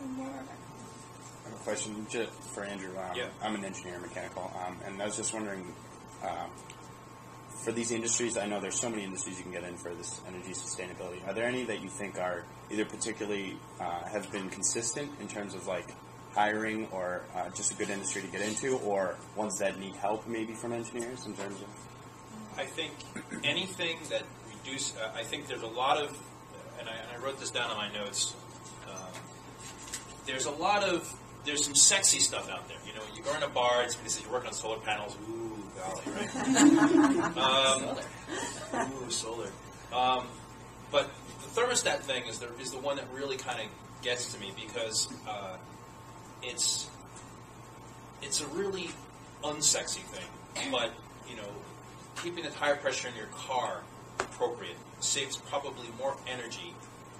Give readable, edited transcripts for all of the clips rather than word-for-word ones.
I have a question just for Andrew. Yeah. I'm an engineer, mechanical, and I was just wondering, for these industries, I know there's so many industries you can get in for this energy sustainability. Are there any that you think are either particularly have been consistent in terms of like hiring or just a good industry to get into, or ones that need help maybe from engineers in terms of? I think anything that I think there's a lot of, and I wrote this down on my notes. There's some sexy stuff out there. You know, you go in a bar, and somebody says you're working on solar panels. Ooh, golly, right? Ooh, solar. But the thermostat thing is the one that really kind of gets to me because it's a really unsexy thing. But you know, keeping the tire pressure in your car appropriate saves probably more energy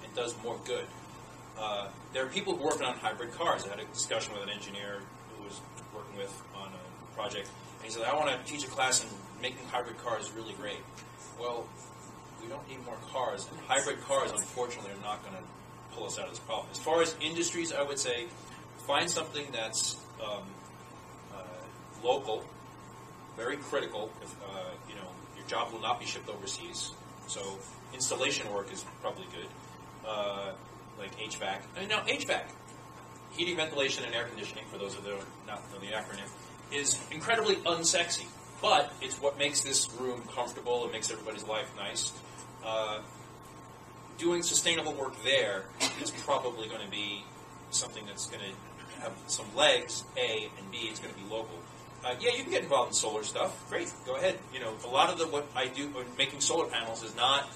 and does more good. There are people who are working on hybrid cars. I had a discussion with an engineer who was working with on a project, and he said, I want to teach a class in making hybrid cars really great. Well, we don't need more cars, and hybrid cars, unfortunately, are not going to pull us out of this problem. As far as industries, I would say find something that's local, very critical. If, you know, your job will not be shipped overseas, so installation work is probably good. Like HVAC. Now, HVAC, heating, ventilation, and air conditioning, for those of you who not know the acronym, is incredibly unsexy, but it's what makes this room comfortable. It makes everybody's life nice. Doing sustainable work there is probably going to be something that's going to have some legs, A, and B, it's going to be local. Yeah, you can get involved in solar stuff. Great, go ahead. You know, a lot of what I do when making solar panels is not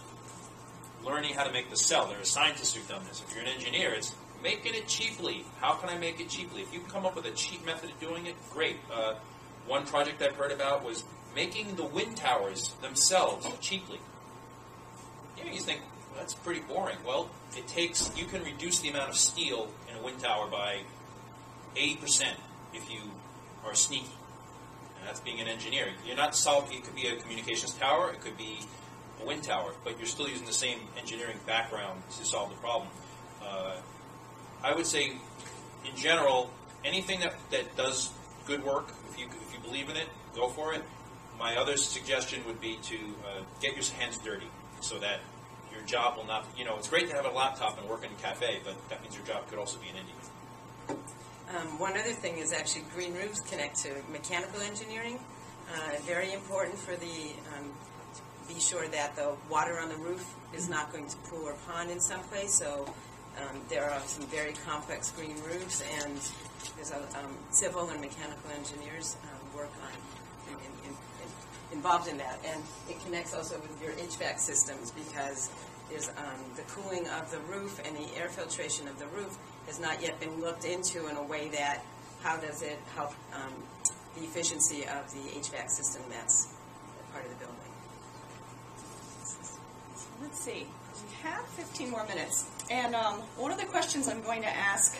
learning how to make the cell. There are scientists who've done this. If you're an engineer, it's making it cheaply. How can I make it cheaply? If you can come up with a cheap method of doing it, great. One project I've heard about was making the wind towers themselves cheaply. You think, well, that's pretty boring. Well, you can reduce the amount of steel in a wind tower by 80% if you are sneaky. And that's being an engineer. You're not solving, it could be a communications tower, it could be a wind tower, but you're still using the same engineering background to solve the problem. I would say, in general, anything that does good work, if you believe in it, go for it. My other suggestion would be to get your hands dirty so that your job will not, you know, it's great to have a laptop and work in a cafe, but that means your job could also be in India. One other thing is actually green roofs connect to mechanical engineering. Very important for the be sure that the water on the roof is not going to pool or pond in some place. So there are some very complex green roofs, and there's civil and mechanical engineers work on involved in that. And it connects also with your HVAC systems because there's the cooling of the roof and the air filtration of the roof has not yet been looked into in a way that how does it help the efficiency of the HVAC system that's part of the building. Let's see. We have 15 more minutes. And one of the questions I'm going to ask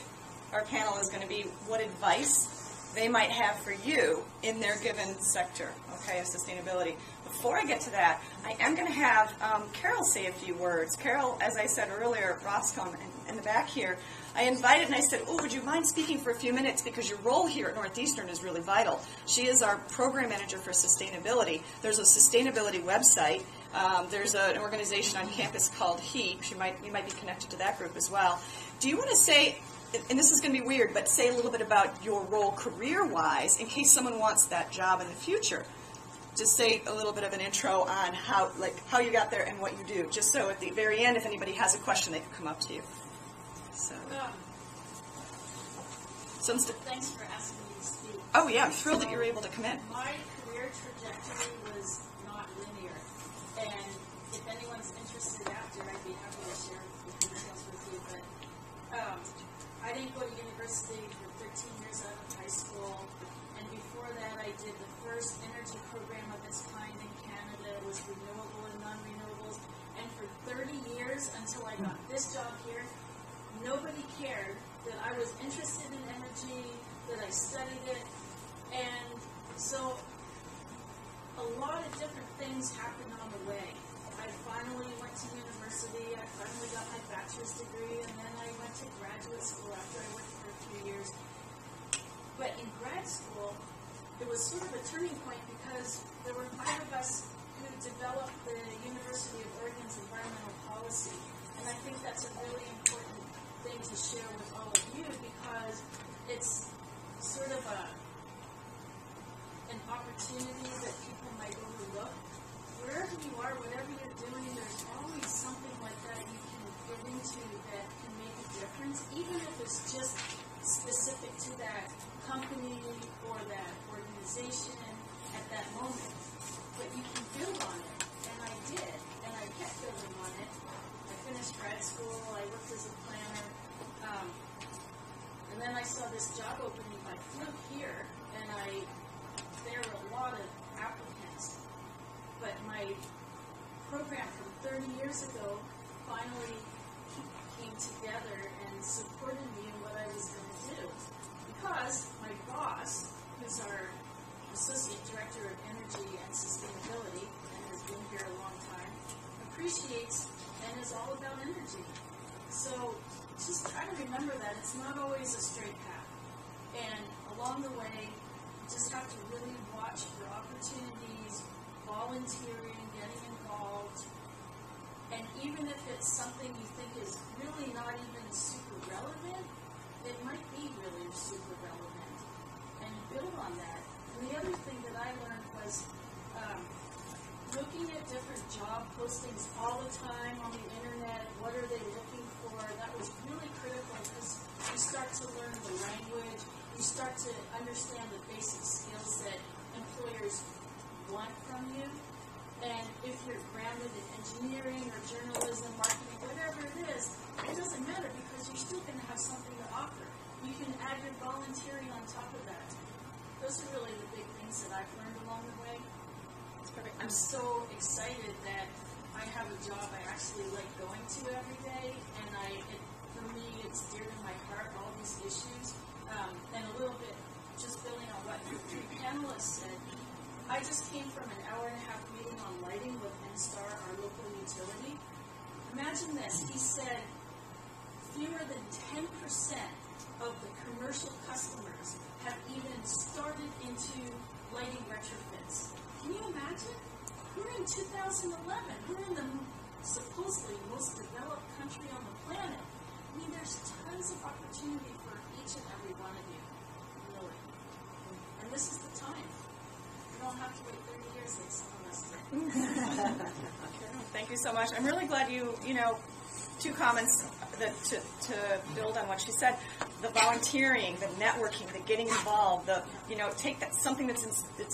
our panel is going to be what advice they might have for you in their given sector, okay, of sustainability. Before I get to that, I am going to have Carol say a few words. Carol, as I said earlier, Roscom in the back here, I invited and I said, oh, would you mind speaking for a few minutes because your role here at Northeastern is really vital. She is our program manager for sustainability. There's a sustainability website. There's an organization on campus called HEAP. You might be connected to that group as well. Do you want to say, and this is going to be weird, but say a little bit about your role career-wise in case someone wants that job in the future? Just say a little bit of an intro on how you got there and what you do, just so at the very end, if anybody has a question, they can come up to you. So, thanks for asking me to speak. Oh yeah, I'm thrilled that you were able to come in. My career trajectory was not linear, and if anyone's interested after, I'd be happy to share the details with you. But I didn't go to university for 13 years out of high school, and before that, I did the first energy program of its kind in Canada. It was renewable and non-renewables, and for 30 years until I got this job here, nobody cared that I was interested in energy, that I studied it, and so a lot of different things happened on the way. I finally went to university, I finally got my bachelor's degree, and then I went to graduate school after I worked for a few years. But in grad school, it was sort of a turning point because there were 5 of us who developed the University of Oregon's environmental policy. And I think that's a really important thing to share with all of you because it's sort of an opportunity that people might overlook. Wherever you are, whatever you're doing, there's always something like that you can get into that can make a difference, even if it's just specific to that company or that organization at that moment. But you can build on it, and I did, and I kept building on it. I finished grad school, I worked as a planner, and then I saw this job opening by fluke here, and there were a lot of applicants. But my program from 30 years ago finally came together and supported me in what I was going to do. Because my boss, who's our Associate Director of Energy and Sustainability, and has been here a long time, appreciates and is all about energy. So just try to remember that it's not always a straight path. And along the way, you just have to really watch for opportunities, volunteering, getting involved, and even if it's something you think is really not even super relevant, it might be really super relevant, and build on that. And the other thing that I learned was looking at different job postings all the time on the internet, what are they looking for, that was really critical because you start to learn the language, you start to understand the basic skills that employers want from you. And if you're grounded in engineering or journalism, marketing, whatever it is, it doesn't matter because you're still going to have something to offer. You can add your volunteering on top of that. Those are really the big things that I've learned along the way. That's perfect. I'm so excited that I have a job I actually like going to every day, and for me, it's dear to my heart, all these issues. And a little bit, just building on what your 3 panelists said, I just came from an hour-and-a-half meeting on lighting with NSTAR, our local utility. Imagine this. He said fewer than 10% of the commercial customers have even started into lighting retrofits. Can you imagine? We're in 2011. We're in the supposedly most developed country on the planet. I mean, there's tons of opportunity for each and every one of you, really. And this is the time. You don't have to wait 30 years like some of us did. Thank you so much. I'm really glad you 2 comments that to build on what she said. The volunteering, the networking, the getting involved, take that something that's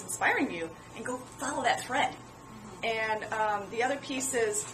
inspiring you and go follow that thread. And the other piece is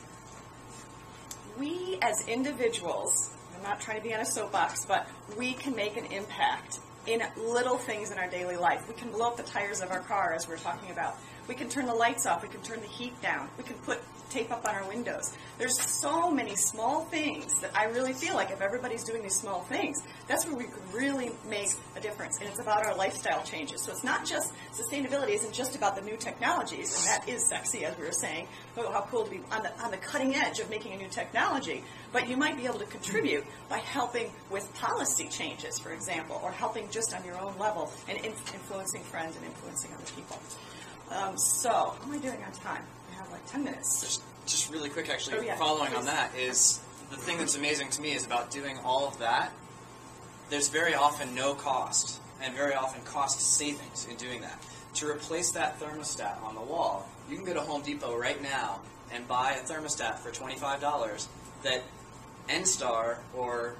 we as individuals, I'm not trying to be on a soapbox, but we can make an impact in little things in our daily life. We can blow up the tires of our car, as we're talking about. We can turn the lights off. We can turn the heat down. We can put tape up on our windows. There's so many small things that I really feel like if everybody's doing these small things, that's where we could really make a difference. And it's about our lifestyle changes. So it's not just, sustainability isn't just about the new technologies, and that is sexy, as we were saying. Oh, how cool to be on the cutting edge of making a new technology. But you might be able to contribute by helping with policy changes, for example, or helping just on your own level and influencing friends and influencing other people. So, how am I doing on time? I have like 10 minutes. Just really quick, actually, yeah, following please. on that is the thing that's amazing to me is about doing all of that. There's very often no cost and very often cost savings in doing that. To replace that thermostat on the wall, you can go to Home Depot right now and buy a thermostat for $25 that NSTAR or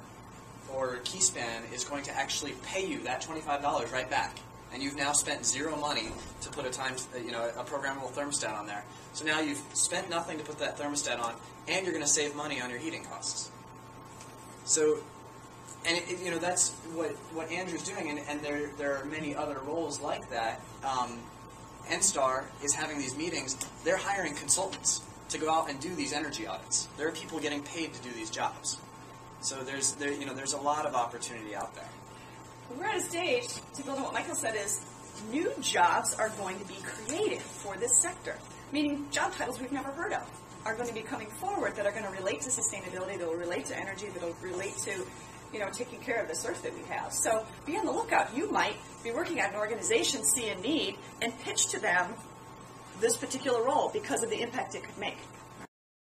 Keyspan is going to actually pay you that $25 right back. And you've now spent zero money to put a programmable thermostat on there. So now you've spent nothing to put that thermostat on, and you're going to save money on your heating costs. So, and that's what Andrew's doing, and there are many other roles like that. NSTAR is having these meetings. They're hiring consultants to go out and do these energy audits. There are people getting paid to do these jobs. So there's a lot of opportunity out there. We're at a stage, to build on what Michael said, is new jobs are going to be created for this sector, meaning job titles we've never heard of. are going to be coming forward that are going to relate to sustainability, that will relate to energy, that will relate to, taking care of this earth that we have. So be on the lookout. You might be working at an organization, see a need, and pitch to them this particular role because of the impact it could make.